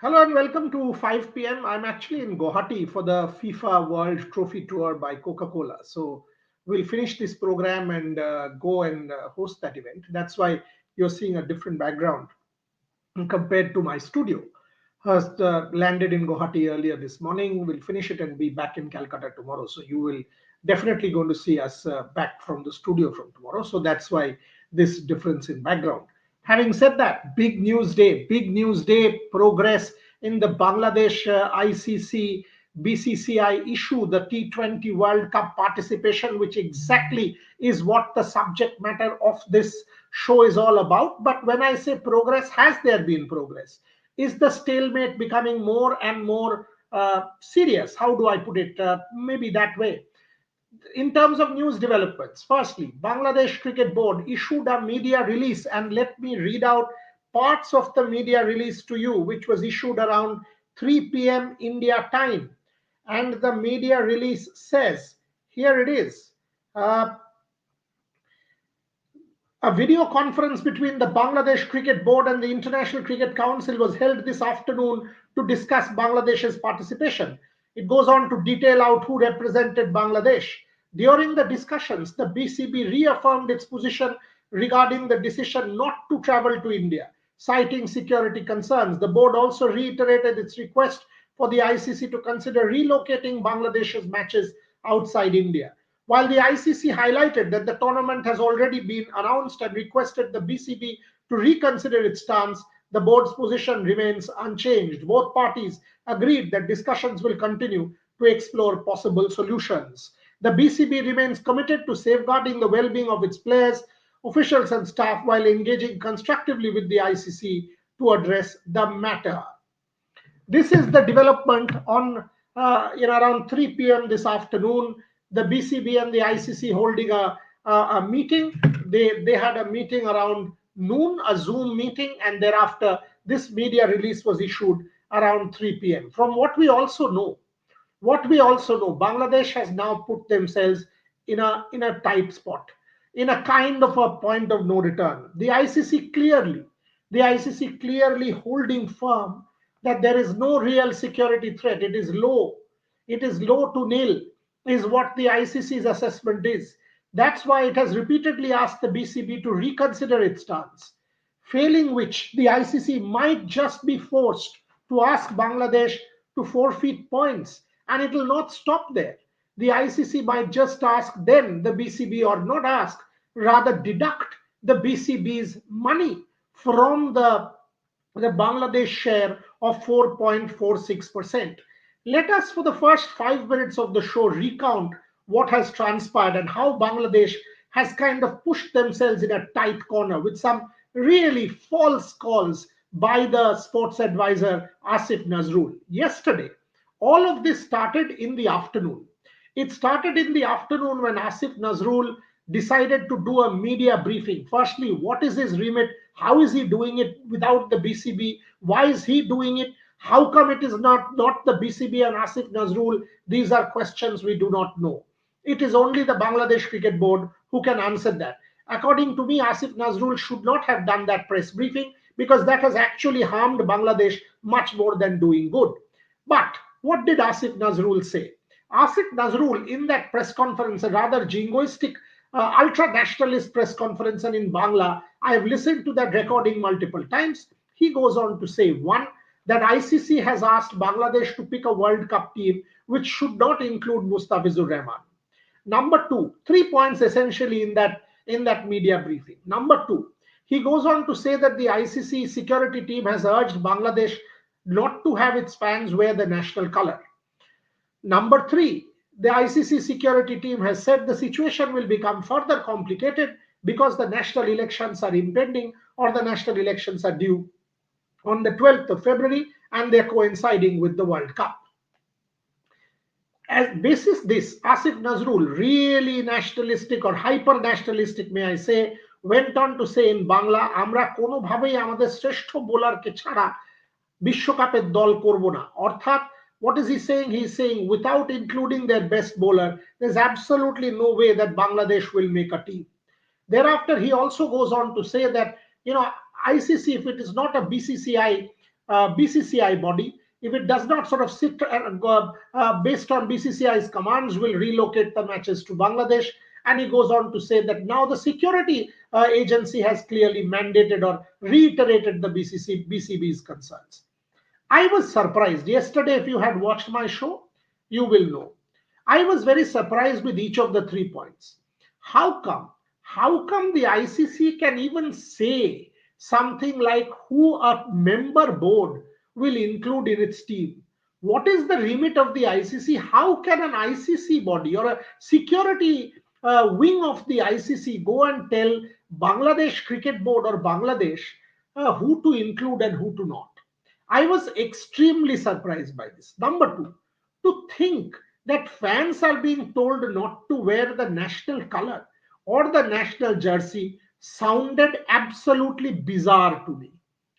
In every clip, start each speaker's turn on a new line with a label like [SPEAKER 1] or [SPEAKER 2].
[SPEAKER 1] Hello and welcome to 5 p.m. I'm actually in Guwahati for the FIFA World Trophy Tour by Coca-Cola. So we'll finish this program and go and host that event. That's why you're seeing a different background compared to my studio. First landed in Guwahati earlier this morning. We'll finish it and be back in Calcutta tomorrow. So you will definitely going to see us back from the studio from tomorrow. So that's why this difference in background. Having said that, big news day, progress in the Bangladesh ICC BCCI issue, the T20 World Cup participation, which exactly is what the subject matter of this show is all about. But when I say progress, has there been progress? Is the stalemate becoming more and more serious? How do I put it? Maybe that way. In terms of news developments, firstly, Bangladesh Cricket Board issued a media release, and let me read out parts of the media release to you, which was issued around 3 p.m. India time. And the media release says, here it is. A video conference between the Bangladesh Cricket Board and the International Cricket Council was held this afternoon to discuss Bangladesh's participation. It goes on to detail out who represented Bangladesh. During the discussions, the BCB reaffirmed its position regarding the decision not to travel to India, citing security concerns. The board also reiterated its request for the ICC to consider relocating Bangladesh's matches outside India. While the ICC highlighted that the tournament has already been announced and requested the BCB to reconsider its stance, the board's position remains unchanged. Both parties agreed that discussions will continue to explore possible solutions. The BCB remains committed to safeguarding the well-being of its players, officials and staff while engaging constructively with the ICC to address the matter. This is the development on around 3 p.m. this afternoon. The BCB and the ICC holding a meeting. They had a meeting around noon, a Zoom meeting, and thereafter this media release was issued around 3 p.m. From what we also know, Bangladesh has now put themselves in a tight spot, in a kind of a point of no return. The ICC clearly holding firm that there is no real security threat. It is low. It is low to nil, is what the ICC's assessment is. That's why it has repeatedly asked the BCB to reconsider its stance, failing which the ICC might just be forced to ask Bangladesh to forfeit points. And it will not stop there. The ICC might just ask then the BCB, or not ask, rather deduct the BCB's money from the Bangladesh share of 4.46%. Let us, for the first 5 minutes of the show, recount what has transpired and how Bangladesh has kind of pushed themselves in a tight corner with some really false calls by the sports advisor Asif Nazrul. Yesterday, all of this started in the afternoon. It started in the afternoon when Asif Nazrul decided to do a media briefing. Firstly, what is his remit? How is he doing it without the BCB? Why is he doing it? How come it is not the BCB and Asif Nazrul? These are questions we do not know. It is only the Bangladesh Cricket Board who can answer that. According to me, Asif Nazrul should not have done that press briefing because that has actually harmed Bangladesh much more than doing good. But what did Asif Nazrul say? Asif Nazrul, in that press conference, a rather jingoistic, ultra-nationalist press conference, and in Bangla, I have listened to that recording multiple times. He goes on to say, one, that ICC has asked Bangladesh to pick a World Cup team which should not include Mustafizur Rahman. Number two, 3 points essentially in that media briefing. Number two, he goes on to say that the ICC security team has urged Bangladesh not to have its fans wear the national color. Number three, the ICC security team has said the situation will become further complicated because the national elections are impending, or the national elections are due on the 12th of February and they're coinciding with the World Cup. As basis this, Asif Nazrul, really nationalistic or hyper nationalistic, may I say, went on to say in Bangla, আমরা কোনোভাবেই আমাদের শ্রেষ্ঠ বোলারকে ছাড়া বিশ্বকাপের দল করব না। অর্থাৎ, what is he saying? He's saying without including their best bowler, there's absolutely no way that Bangladesh will make a team. Thereafter, he also goes on to say that, ICC, if it is not a BCCI BCCI body, if it does not sort of sit based on BCCI's commands, will relocate the matches to Bangladesh. And he goes on to say that now the security agency has clearly mandated or reiterated the BCB's concerns. I was surprised. Yesterday, if you had watched my show, you will know. I was very surprised with each of the 3 points. How come? How come the ICC can even say something like who a member board will include in its team? What is the remit of the ICC? How can an ICC body or a security wing of the ICC go and tell Bangladesh Cricket Board or Bangladesh who to include and who to not? I was extremely surprised by this. Number two, to think that fans are being told not to wear the national color or the national jersey sounded absolutely bizarre to me.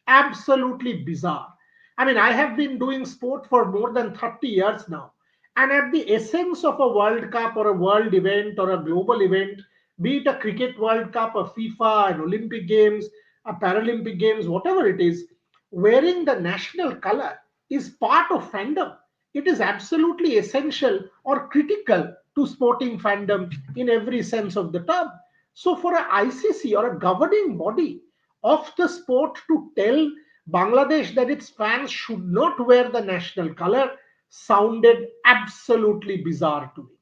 [SPEAKER 1] Absolutely bizarre. I mean, I have been doing sport for more than 30 years now. And at the essence of a World Cup or a world event or a global event, be it a cricket World Cup, a FIFA, an Olympic Games, a Paralympic Games, whatever it is, wearing the national color is part of fandom. It is absolutely essential or critical to sporting fandom in every sense of the term. So, for a ICC or a governing body of the sport to tell Bangladesh that its fans should not wear the national color sounded absolutely bizarre to me.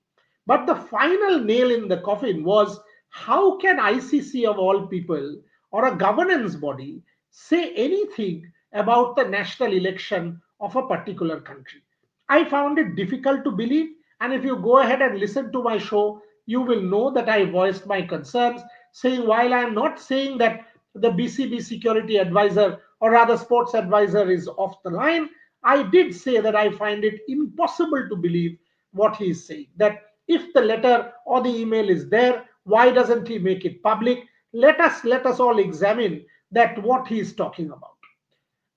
[SPEAKER 1] But the final nail in the coffin was how can ICC of all people or a governance body say anything about the national election of a particular country? I found it difficult to believe. And if you go ahead and listen to my show, you will know that I voiced my concerns, saying while I am not saying that the BCB security advisor or rather sports advisor is off the line, I did say that I find it impossible to believe what he is saying. That if the letter or the email is there, why doesn't he make it public? Let us all examine that what he is talking about.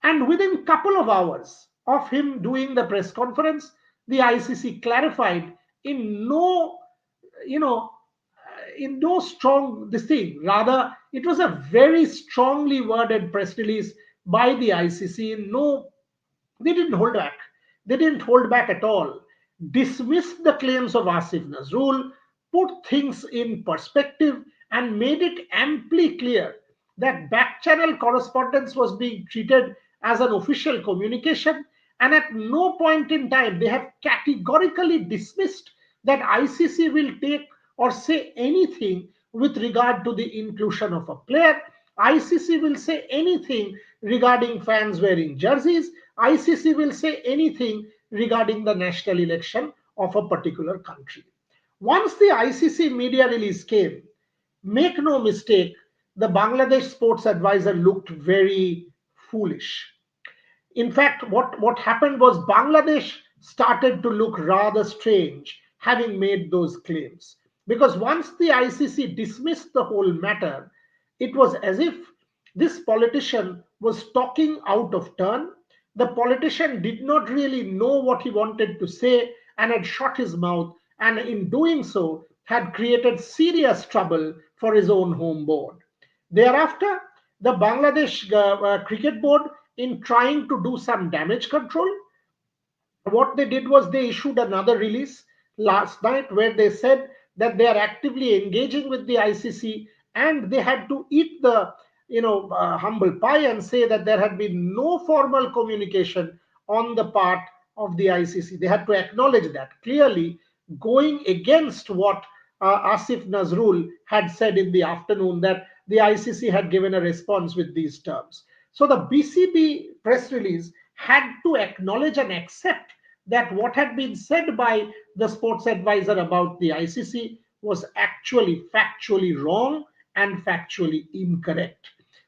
[SPEAKER 1] And within couple of hours of him doing the press conference, the ICC clarified in no, you know, in no strong this thing. Rather, it was a very strongly worded press release by the ICC. No, they didn't hold back. They didn't hold back at all. Dismissed the claims of Asif Nazrul, put things in perspective, and made it amply clear that back channel correspondence was being treated as an official communication. And at no point in time they have categorically dismissed that ICC will take or say anything with regard to the inclusion of a player. ICC will say anything regarding fans wearing jerseys. ICC will say anything regarding the national election of a particular country. Once the ICC media release came, make no mistake, the Bangladesh sports advisor looked very foolish. In fact, what happened was Bangladesh started to look rather strange having made those claims. Because once the ICC dismissed the whole matter, it was as if this politician was talking out of turn. The politician did not really know what he wanted to say and had shut his mouth, and in doing so, had created serious trouble for his own home board. Thereafter, the Bangladesh Cricket Board, in trying to do some damage control, what they did was they issued another release last night where they said that they are actively engaging with the ICC and they had to eat the humble pie and say that there had been no formal communication on the part of the ICC. They had to acknowledge that clearly, going against what Asif Nazrul had said in the afternoon, that the ICC had given a response with these terms. So the BCB press release had to acknowledge and accept that what had been said by the sports advisor about the ICC was actually factually wrong and factually incorrect.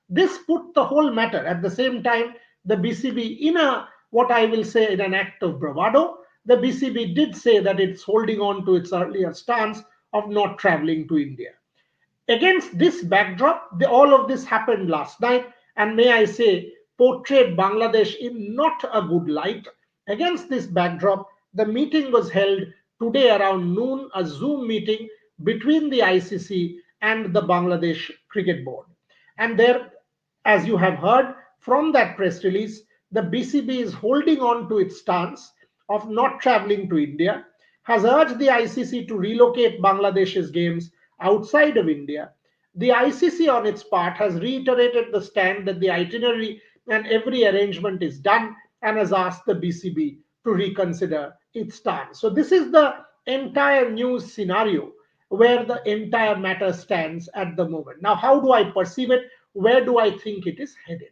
[SPEAKER 1] This put the whole matter at the same time. The BCB, in a what I will say in an act of bravado, the BCB did say that it's holding on to its earlier stance of not traveling to India. Against this backdrop, all of this happened last night, and may I say, portrayed Bangladesh in not a good light. Against this backdrop, the meeting was held today around noon, a Zoom meeting between the ICC and the Bangladesh Cricket Board. And there, as you have heard from that press release, the BCB is holding on to its stance of not traveling to India, has urged the ICC to relocate Bangladesh's games outside of India. The ICC, on its part, has reiterated the stand that the itinerary and every arrangement is done and has asked the BCB to reconsider its stance. So, this is the entire news scenario where the entire matter stands at the moment. Now, how do I perceive it? Where do I think it is headed?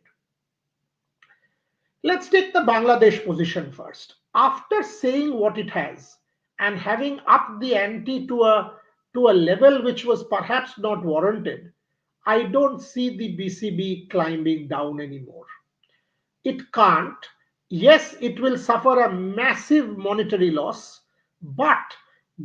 [SPEAKER 1] Let's take the Bangladesh position first. After saying what it has and having upped the ante to a level which was perhaps not warranted, I don't see the BCB climbing down anymore. It can't. Yes, it will suffer a massive monetary loss, but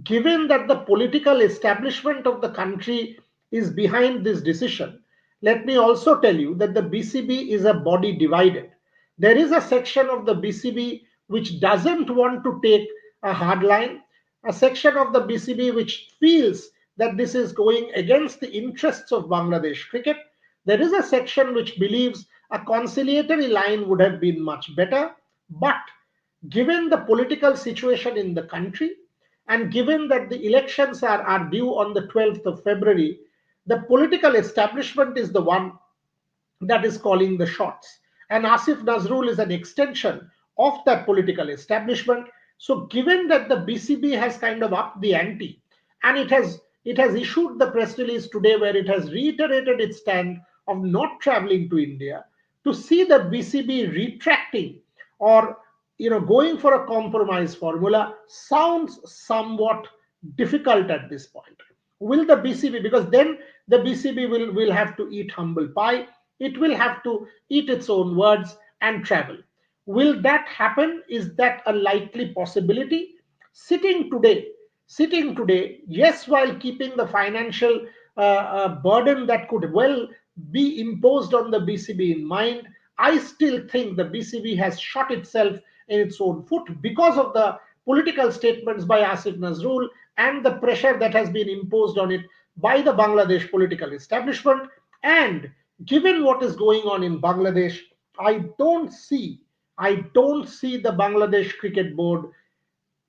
[SPEAKER 1] given that the political establishment of the country is behind this decision, let me also tell you that the BCB is a body divided. There is a section of the BCB which doesn't want to take a hard line, a section of the BCB which feels that this is going against the interests of Bangladesh cricket. There is a section which believes a conciliatory line would have been much better, but given the political situation in the country and given that the elections are due on the 12th of February, the political establishment is the one that is calling the shots. And Asif Nazrul is an extension of that political establishment. So, given that the BCB has kind of upped the ante and it has issued the press release today where it has reiterated its stand of not traveling to India, to see the BCB retracting or going for a compromise formula sounds somewhat difficult at this point. Will the BCB, because then the BCB will have to eat humble pie, it will have to eat its own words and travel. Will that happen? Is that a likely possibility? Sitting today, yes, while keeping the financial burden that could well be imposed on the BCB in mind, I still think the BCB has shot itself in its own foot because of the political statements by Asif Nazrul and the pressure that has been imposed on it by the Bangladesh political establishment. And given what is going on in Bangladesh, I don't see the Bangladesh Cricket Board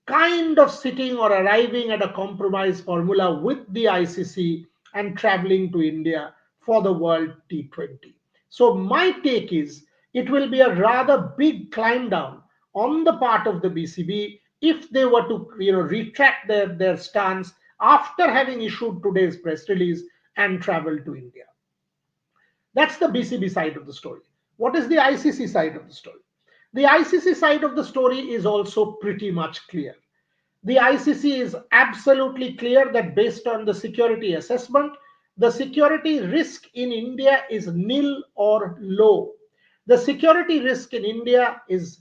[SPEAKER 1] kind of sitting or arriving at a compromise formula with the ICC and traveling to India for the World T20. So my take is it will be a rather big climb down on the part of the BCB if they were to retract their stance after having issued today's press release and travel to India. That's the BCB side of the story. What is the ICC side of the story? The ICC side of the story is also pretty much clear. The ICC is absolutely clear that based on the security assessment, the security risk in India is nil or low. The security risk in India is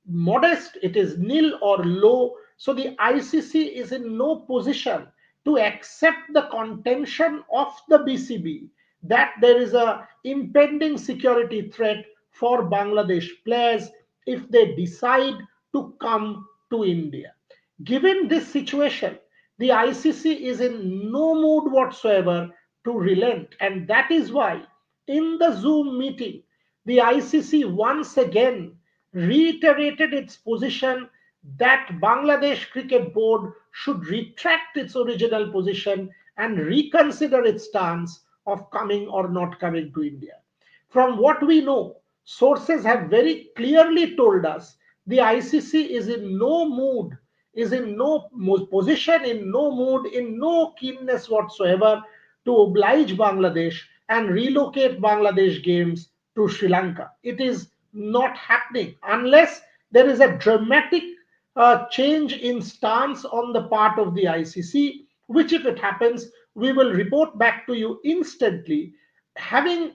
[SPEAKER 1] modest, it is nil or low. So the ICC is in no position to accept the contention of the BCB that there is a impending security threat for Bangladesh players if they decide to come to India. Given this situation, the ICC is in no mood whatsoever to relent, and that is why in the Zoom meeting, the ICC once again reiterated its position that Bangladesh Cricket Board should retract its original position and reconsider its stance of coming or not coming to India. From what we know, sources have very clearly told us the ICC is in no mood, is in no position, in no mood, in no keenness whatsoever to oblige Bangladesh and relocate Bangladesh games to Sri Lanka. It is not happening unless there is a dramatic change in stance on the part of the ICC, which if it happens, we will report back to you instantly. Having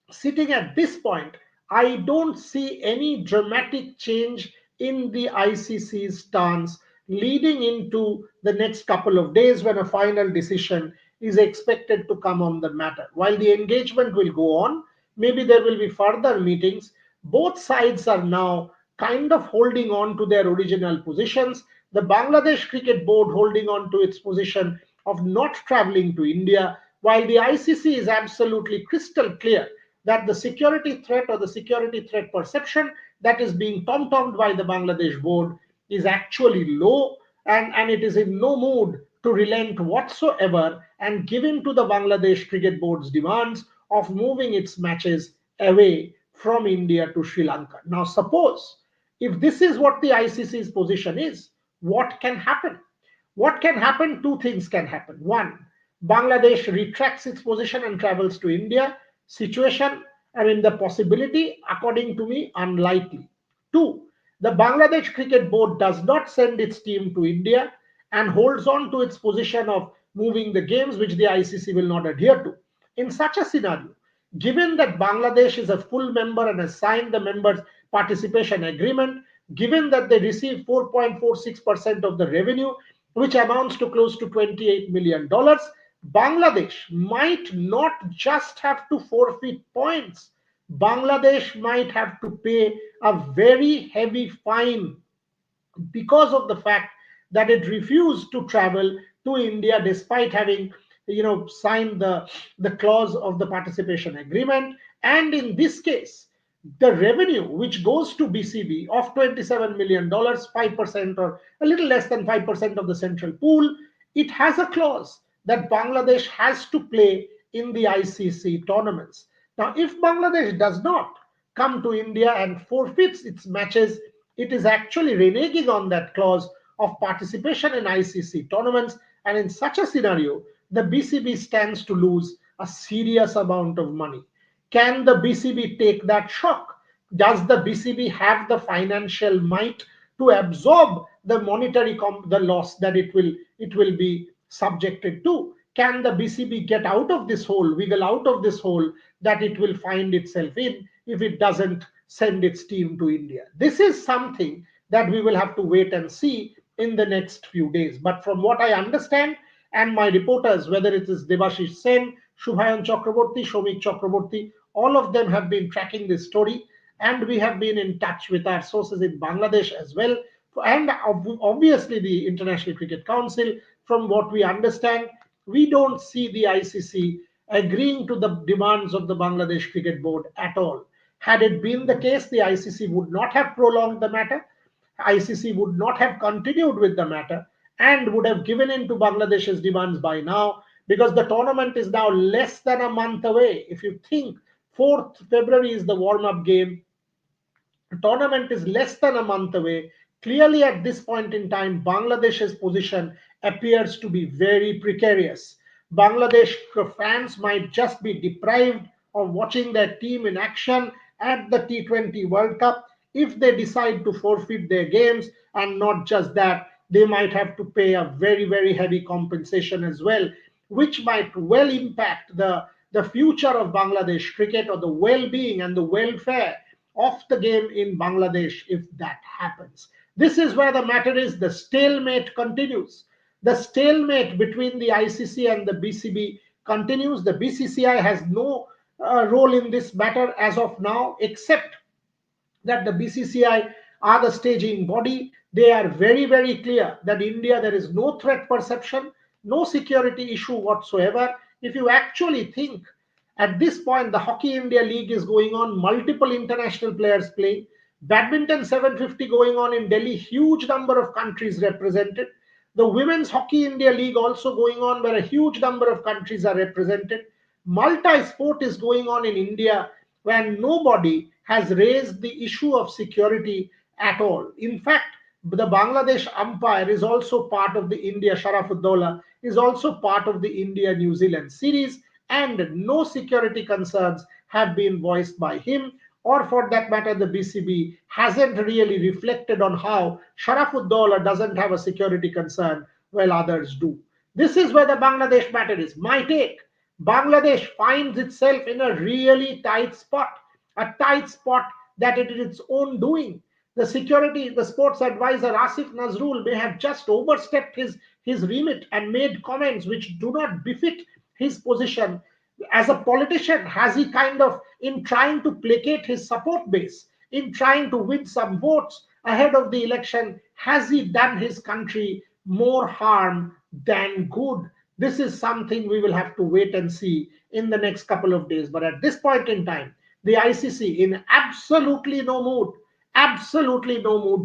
[SPEAKER 1] sitting at this point, I don't see any dramatic change in the ICC's stance leading into the next couple of days when a final decision is expected to come on the matter. While the engagement will go on, maybe there will be further meetings. Both sides are now kind of holding on to their original positions. The Bangladesh Cricket Board holding on to its position of not traveling to India, while the ICC is absolutely crystal clear that the security threat or the security threat perception that is being tom-tommed by the Bangladesh board is actually low, and it is in no mood to relent whatsoever and give in to the Bangladesh Cricket Board's demands of moving its matches away from India to Sri Lanka. Now, suppose if this is what the ICC's position is, what can happen? What can happen? Two things can happen. One, Bangladesh retracts its position and travels to India. Situation, I mean, the possibility, according to me, unlikely. Two, the Bangladesh Cricket Board does not send its team to India and holds on to its position of moving the games, which the ICC will not adhere to. In such a scenario, given that Bangladesh is a full member and has signed the members' participation agreement, given that they receive 4.46% of the revenue, which amounts to close to $28 million, Bangladesh might not just have to forfeit points. Bangladesh might have to pay a very heavy fine because of the fact that it refused to travel to India despite having signed the clause of the participation agreement. And in this case, the revenue which goes to BCB of $27 million, 5% or a little less than 5% of the central pool, it has a clause that Bangladesh has to play in the ICC tournaments. Now, if Bangladesh does not come to India and forfeits its matches, it is actually reneging on that clause of participation in ICC tournaments. And in such a scenario, the BCB stands to lose a serious amount of money. Can the BCB take that shock? Does the BCB have the financial might to absorb the the loss that it will be subjected to? Can the BCB get out of this hole, wiggle out of this hole that it will find itself in if it doesn't send its team to India? This is something that we will have to wait and see in the next few days. But from what I understand, and my reporters, whether it is Debashish Sen, Shubhayan Chakraborty, Shomik Chakraborty, all of them have been tracking this story, and we have been in touch with our sources in Bangladesh as well, and obviously the International Cricket Council. From what we understand, we don't see the ICC agreeing to the demands of the Bangladesh Cricket Board at all. Had it been the case, the ICC would not have prolonged the matter. ICC would not have continued with the matter and would have given in to Bangladesh's demands by now, because the tournament is now less than a month away. If you think 4th February is the warm-up game, the tournament is less than a month away. Clearly, at this point in time, Bangladesh's position appears to be very precarious. Bangladesh fans might just be deprived of watching their team in action at the T20 World Cup if they decide to forfeit their games. And not just that, they might have to pay a very, very heavy compensation as well, which might well impact the future of Bangladesh cricket, or the well-being and the welfare of the game in Bangladesh if that happens. This is where the matter is. The stalemate continues. The stalemate between the ICC and the BCB continues. The BCCI has no role in this matter as of now, except that the BCCI are the staging body. They are very, very clear that India, there is no threat perception, no security issue whatsoever. If you actually think, at this point, the Hockey India League is going on, multiple international players playing. Badminton 750 going on in Delhi, huge number of countries represented. The Women's Hockey India League also going on, where a huge number of countries are represented. Multi-sport is going on in India, where nobody has raised the issue of security at all. In fact, the Bangladesh umpire is also part of the India, Sharafuddollah is also part of the India-New Zealand series, and no security concerns have been voiced by him, or for that matter, the BCB hasn't really reflected on how Sharafuddollah doesn't have a security concern while others do. This is where the Bangladesh matter is. My take, Bangladesh finds itself in a really tight spot, a tight spot that it is its own doing. The sports advisor Asif Nazrul may have just overstepped his remit and made comments which do not befit his position. As a politician, has he kind of, in trying to placate his support base, in trying to win some votes ahead of the election, has he done his country more harm than good? This is something we will have to wait and see in the next couple of days. But at this point in time, the ICC in absolutely no mood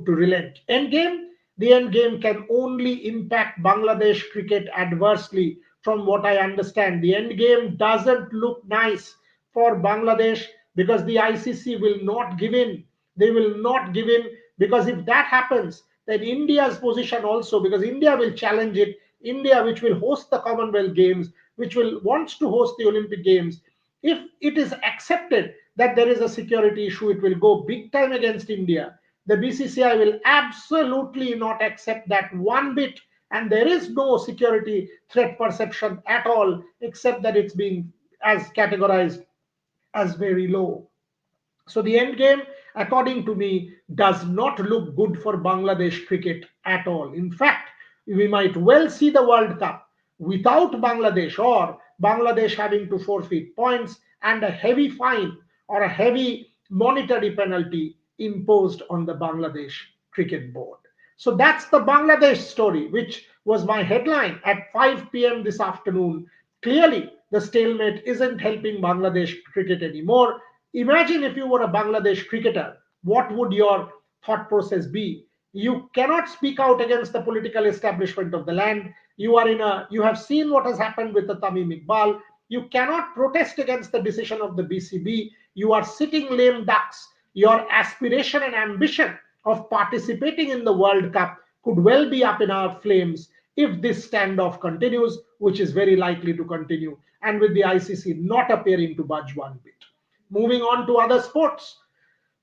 [SPEAKER 1] to relent. Endgame, the endgame can only impact Bangladesh cricket adversely. From what I understand, the endgame doesn't look nice for Bangladesh because the ICC will not give in. They will not give in, because if that happens, then India's position also, because India will challenge it. India, which will host the Commonwealth Games, which will wants to host the Olympic Games, if it is accepted that there is a security issue, it will go big time against India. The BCCI will absolutely not accept that one bit, and there is no security threat perception at all, except that it's being as categorized as very low. So the end game, according to me, does not look good for Bangladesh cricket at all. In fact, we might well see the World Cup without Bangladesh, or Bangladesh having to forfeit points and a heavy fine or a heavy monetary penalty imposed on the Bangladesh Cricket Board. So that's the Bangladesh story, which was my headline at 5 p.m. this afternoon. Clearly, the stalemate isn't helping Bangladesh cricket anymore. Imagine if you were a Bangladesh cricketer, what would your thought process be? You cannot speak out against the political establishment of the land. You have seen what has happened with the Tamim Iqbal. You cannot protest against the decision of the BCB. You are sitting lame ducks. Your aspiration and ambition of participating in the World Cup could well be up in our flames if this standoff continues, which is very likely to continue, and with the ICC not appearing to budge one bit. Moving on to other sports.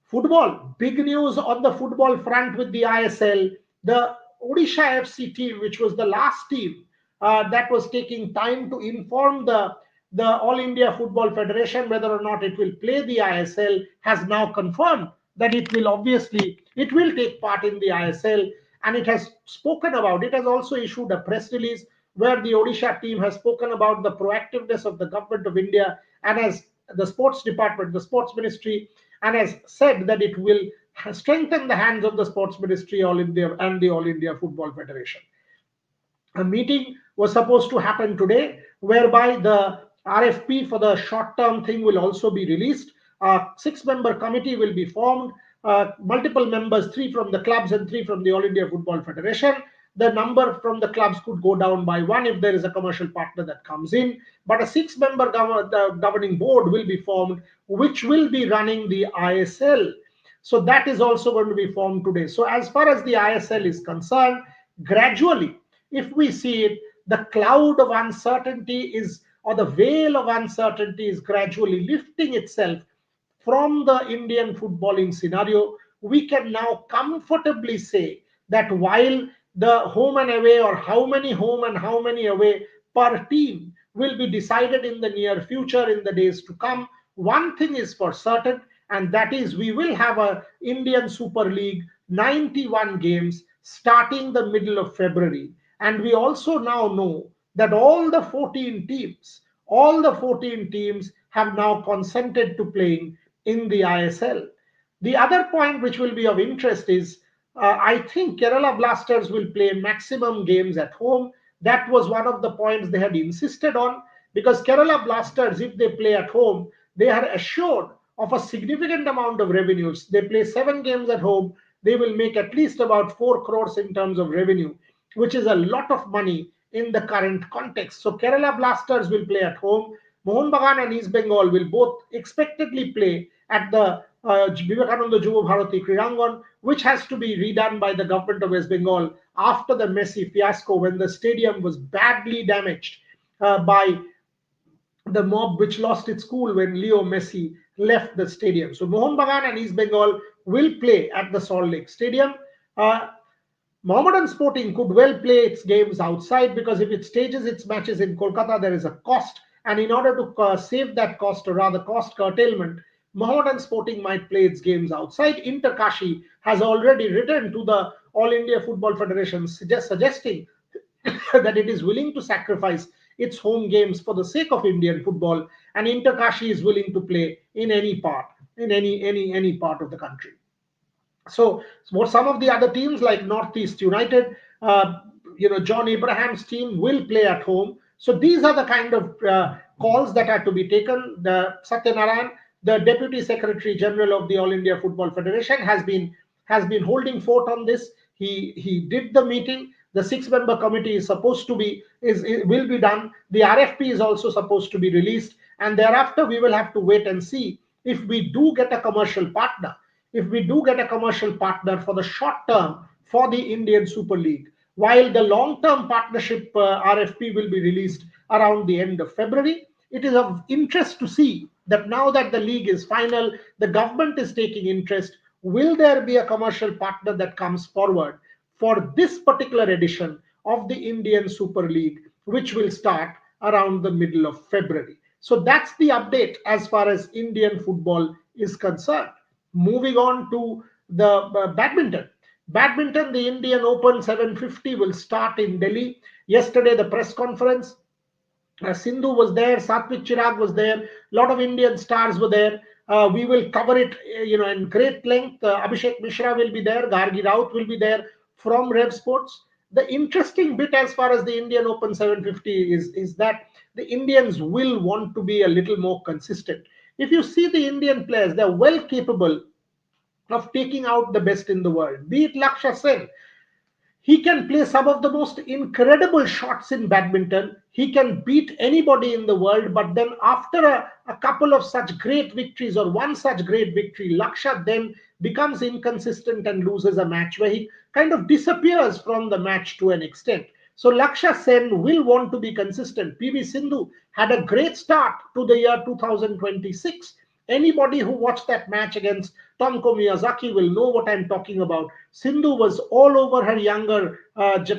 [SPEAKER 1] Football, big news on the football front with the ISL. The Odisha FC team, which was the last team that was taking time to inform the All India Football Federation whether or not it will play the ISL, has now confirmed that it will take part in the ISL, and it has spoken about it has also issued a press release where the Odisha team has spoken about the proactiveness of the government of India, and as the sports department, the sports ministry, and has said that it will strengthen the hands of the sports ministry, All India, and the All India Football Federation. A meeting was supposed to happen today, whereby the RFP for the short term thing will also be released. A 6 member committee will be formed, multiple members, three from the clubs and three from the All India Football Federation. The number from the clubs could go down by one if there is a commercial partner that comes in. But a 6 member governing board will be formed, which will be running the ISL. So that is also going to be formed today. So as far as the ISL is concerned, gradually, if we see it, the cloud of uncertainty is, or the veil of uncertainty is gradually lifting itself from the Indian footballing scenario. We can now comfortably say that while the home and away, or how many home and how many away per team, will be decided in the near future, in the days to come, one thing is for certain, and that is we will have a Indian Super League 91 games starting the middle of February. And we also now know that all the 14 teams have now consented to playing in the ISL. The other point which will be of interest is I think Kerala Blasters will play maximum games at home. That was one of the points they had insisted on, because Kerala Blasters, if they play at home, they are assured of a significant amount of revenues. They play 7 games at home, they will make at least about 4 crores in terms of revenue, which is a lot of money in the current context. So Kerala Blasters will play at home. Mohun Bagan and East Bengal will both expectedly play at the Vivekananda Juva Bharati Krirangan, which has to be redone by the government of West Bengal after the Messi fiasco, when the stadium was badly damaged by the mob which lost its cool when Leo Messi left the stadium. So Mohun Bagan and East Bengal will play at the Salt Lake Stadium. Mohammedan Sporting could well play its games outside, because if it stages its matches in Kolkata, there is a cost. And in order to save that cost, or rather cost curtailment, Mohammedan Sporting might play its games outside. Interkashi has already written to the All India Football Federation suggesting that it is willing to sacrifice its home games for the sake of Indian football, and Interkashi is willing to play in any part, in any part of the country. So, what some of the other teams like Northeast United, John Abraham's team will play at home. So these are the kind of calls that are to be taken. The Satyanarayan, the Deputy Secretary General of the All India Football Federation, has been holding fort on this. He did the meeting. The six-member committee is supposed to be will be done. The RFP is also supposed to be released, and thereafter we will have to wait and see if we do get a commercial partner. If we do get a commercial partner for the short term for the Indian Super League, while the long term partnership RFP will be released around the end of February, it is of interest to see that now that the league is final, the government is taking interest. Will there be a commercial partner that comes forward for this particular edition of the Indian Super League, which will start around the middle of February? So that's the update as far as Indian football is concerned. Moving on to the badminton. Badminton, the Indian Open 750 will start in Delhi. Yesterday, the press conference, Sindhu was there, Satvik Chirag was there, a lot of Indian stars were there. We will cover it, in great length. Abhishek Mishra will be there, Gargi Raut will be there from Rev Sports. The interesting bit as far as the Indian Open 750 is that the Indians will want to be a little more consistent. If you see the Indian players, they're well capable of taking out the best in the world. Be it Lakshya Sen, he can play some of the most incredible shots in badminton. He can beat anybody in the world. But then, after a couple of such great victories or one such great victory, Laksha then becomes inconsistent and loses a match where he kind of disappears from the match to an extent. So, Laksha Sen will want to be consistent. PV Sindhu had a great start to the year 2026. Anybody who watched that match against Tomko Miyazaki will know what I'm talking about. Sindhu was all over her younger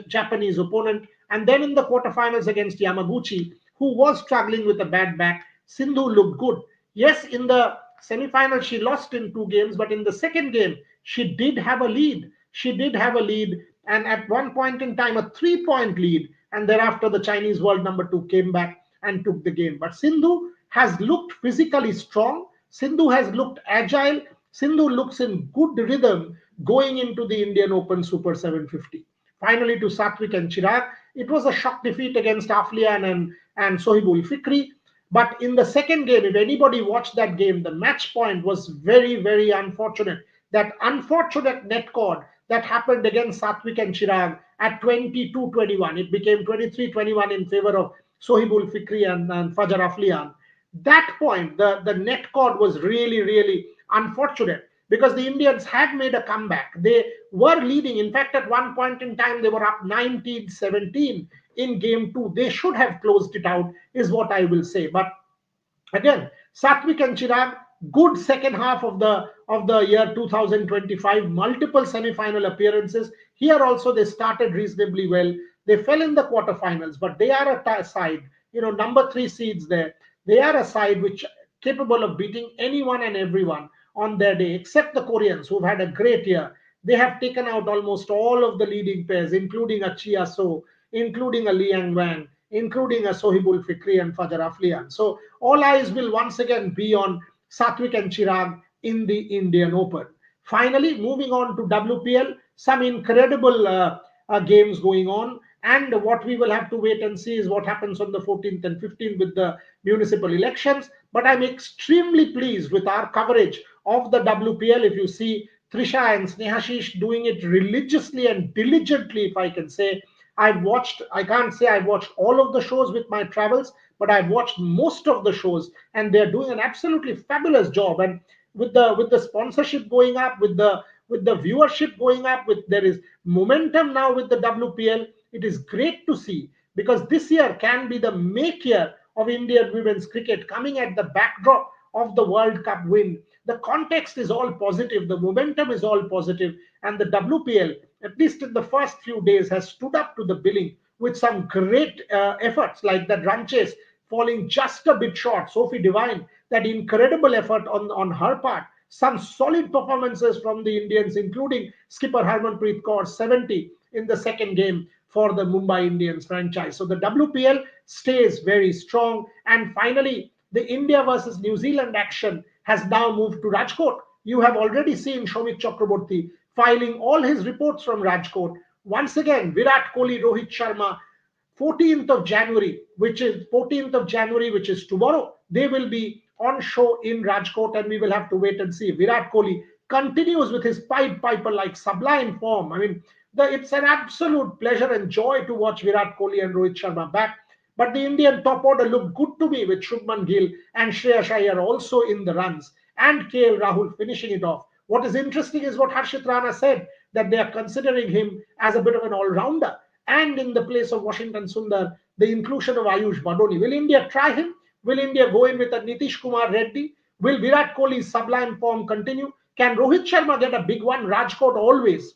[SPEAKER 1] Japanese opponent. And then in the quarterfinals against Yamaguchi, who was struggling with a bad back, Sindhu looked good. Yes, in the semifinals, she lost in two games, but in the second game, she did have a lead. She did have a lead, and at one point in time, a 3 point lead. And thereafter, the Chinese world number two came back and took the game. But Sindhu has looked physically strong. Sindhu has looked agile. Sindhu looks in good rhythm going into the Indian Open Super 750. Finally, to Satvik and Chirag, it was a shock defeat against Aflian and Sohibul Fikri. But in the second game, if anybody watched that game, the match point was very, very unfortunate. That unfortunate net cord that happened against Satvik and Chirag at 22-21. It became 23-21 in favor of Sohibul Fikri and Fajar Aflian. That point, the net cord was really, really unfortunate because the Indians had made a comeback. They were leading. In fact, at one point in time, they were up 19-17 in game two. They should have closed it out, is what I will say. But again, Satvik and Chirag, good second half of the year 2025, multiple semi-final appearances. Here also they started reasonably well. They fell in the quarterfinals, but they are a side, number three seeds there. They are a side which capable of beating anyone and everyone on their day, except the Koreans, who've had a great year. They have taken out almost all of the leading pairs, including a Chia So, including a Liang Wang, including a Sohibul Fikri and Fajar Aflian. So all eyes will once again be on Satvik and Chirag in the Indian Open. Finally, moving on to WPL, some incredible games going on. And what we will have to wait and see is what happens on the 14th and 15th with the municipal elections. But I'm extremely pleased with our coverage of the WPL. If you see Trisha and Snehashish doing it religiously and diligently, if I can say, I can't say I've watched all of the shows with my travels, but I've watched most of the shows, and they're doing an absolutely fabulous job. And with the sponsorship going up, with the viewership going up, with there is momentum now with the WPL. It is great to see, because this year can be the make year of Indian women's cricket, coming at the backdrop of the World Cup win. The context is all positive, the momentum is all positive, and the WPL, at least in the first few days, has stood up to the billing with some great efforts, like that run chase falling just a bit short. Sophie Devine, that incredible effort on her part. Some solid performances from the Indians, including skipper Harmanpreet Kaur, 70 in the second game for the Mumbai Indians franchise. So the WPL stays very strong. And finally, the India versus New Zealand action has now moved to Rajkot. You have already seen Shomik Chakraborty filing all his reports from Rajkot. Once again, Virat Kohli, Rohit Sharma, 14th of January, which is tomorrow, they will be on show in Rajkot, and we will have to wait and see. Virat Kohli continues with his Pied Piper like sublime form. I mean, it's an absolute pleasure and joy to watch Virat Kohli and Rohit Sharma back. But the Indian top order looked good to me with Shubman Gill and Shreyas Iyer also in the runs, and KL Rahul finishing it off. What is interesting is what Harshit Rana said, that they are considering him as a bit of an all-rounder. And in the place of Washington Sundar, the inclusion of Ayush Badoni. Will India try him? Will India go in with a Nitish Kumar Reddy? Will Virat Kohli's sublime form continue? Can Rohit Sharma get a big one? Rajkot always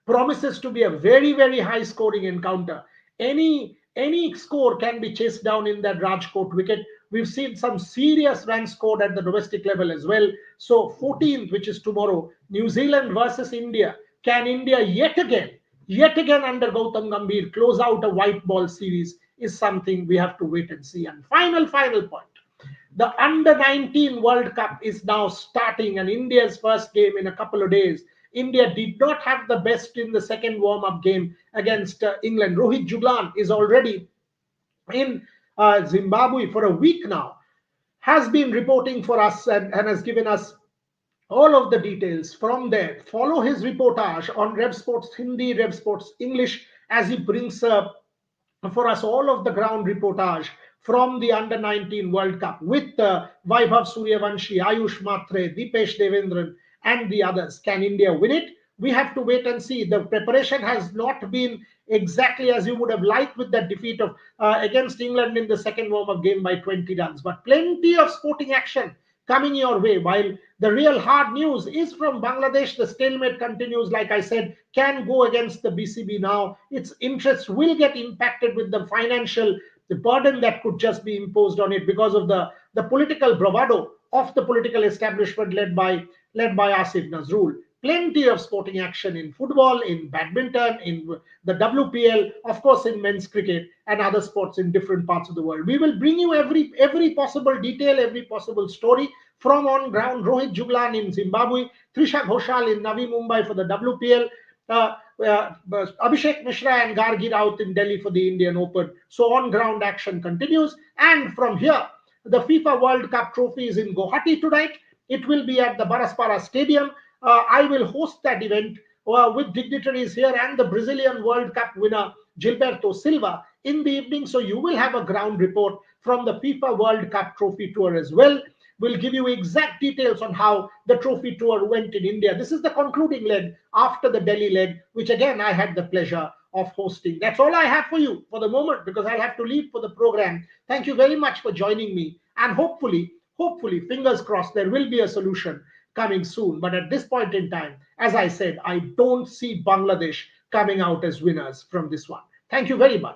[SPEAKER 1] promises to be a very, very high scoring encounter. Any score can be chased down in that Rajkot wicket. We've seen some serious runs scored at the domestic level as well. So 14th, which is tomorrow, New Zealand versus India. Can India yet again under Gautam Gambhir close out a white ball series, is something we have to wait and see. And final point. The under 19 World Cup is now starting, and India's first game in a couple of days. India did not have the best in the second warm-up game against England. Rohit Juglan is already in Zimbabwe for a week now, has been reporting for us, and has given us all of the details from there. Follow his reportage on Rev Sports Hindi, Rev Sports English, as he brings for us all of the ground reportage from the Under 19 World Cup with Vaibhav Suryavanshi, Ayush Matre, Dipesh Devendran, and the others. Can India win it? We have to wait and see. The preparation has not been exactly as you would have liked with that defeat of against England in the second warm-up game by 20 runs. But plenty of sporting action coming your way. While the real hard news is from Bangladesh, the stalemate continues. Like I said, can go against the BCB now. Its interests will get impacted with the financial burden that could just be imposed on it because of the political bravado of the political establishment led by Asif Nazrul. Plenty of sporting action in football, in badminton, in the WPL, of course, in men's cricket and other sports in different parts of the world. We will bring you every possible detail, every possible story from on ground. Rohit Juglan in Zimbabwe, Trisha Ghoshal in Navi Mumbai for the WPL, Abhishek Mishra and Gargi out in Delhi for the Indian Open. So on ground action continues. And from here, the FIFA World Cup trophy is in Guwahati tonight. It will be at the Baraspara Stadium. I will host that event with dignitaries here and the Brazilian World Cup winner Gilberto Silva in the evening. So you will have a ground report from the FIFA World Cup trophy tour as well. We'll give you exact details on how the trophy tour went in India. This is the concluding leg after the Delhi leg, which again I had the pleasure of hosting. That's all I have for you for the moment, because I'll have to leave for the program. Thank you very much for joining me, and hopefully, fingers crossed, there will be a solution coming soon. But at this point in time, as I said, I don't see Bangladesh coming out as winners from this one. Thank you very much.